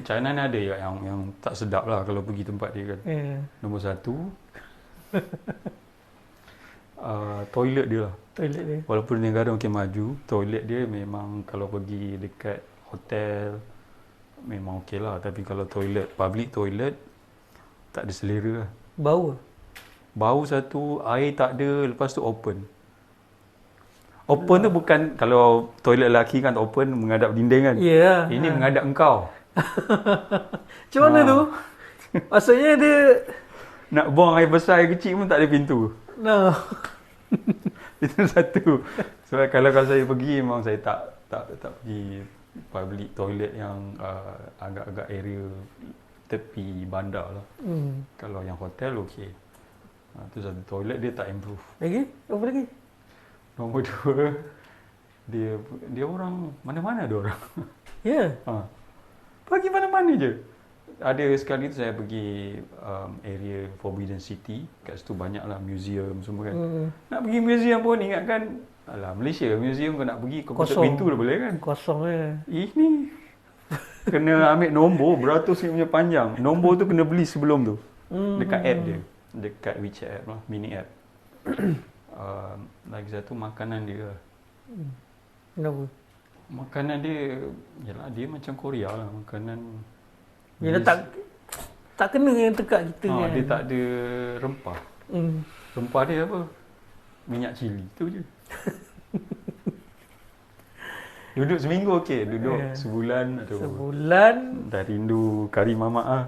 China ni ada yang tak sedap lah kalau pergi tempat dia kan. Nombor satu, toilet dia lah. Toilet dia. Walaupun negara makin maju, toilet dia memang kalau pergi dekat hotel memang okey lah. Tapi kalau toilet, public toilet, tak ada selera lah. Bau? Bau satu, air tak ada, lepas tu open. Open tu bukan, kalau toilet lelaki kan open menghadap dinding kan. Ya. Ini menghadap engkau. Macam mana tu? Maksudnya dia Nak buang air besar, air kecil pun tak ada pintu. no. Itu satu. Sebab kalau saya pergi, memang saya tak pergi public toilet yang agak-agak area tepi bandar lah. Kalau yang hotel okey. Itu satu, toilet dia tak improve. Lagi? Apa lagi? Nombor dua, dia orang mana-mana ada orang. Ya. Pergi mana-mana je. Ada sekali tu saya pergi area Forbidden City. Kat situ banyaklah museum semua kan. Nak pergi museum pun ingatkan, alah Malaysia museum kau nak pergi, kau tutup pintu dah boleh kan. Kosong je. Ini kena ambil nombor beratus punya panjang. Nombor tu kena beli sebelum tu. Dekat app dia. Dekat WeChat app lah, mini app. Lagi satu makanan dia. Kenapa? Makanan dia, yalah dia macam Korea lah. Makanan Yelah tak kena yang tekak kita kan. Dia tak ada rempah. Rempah dia apa? Minyak cili tu je. Duduk seminggu okey, duduk sebulan atau sebulan dah rindu kari mamak ah.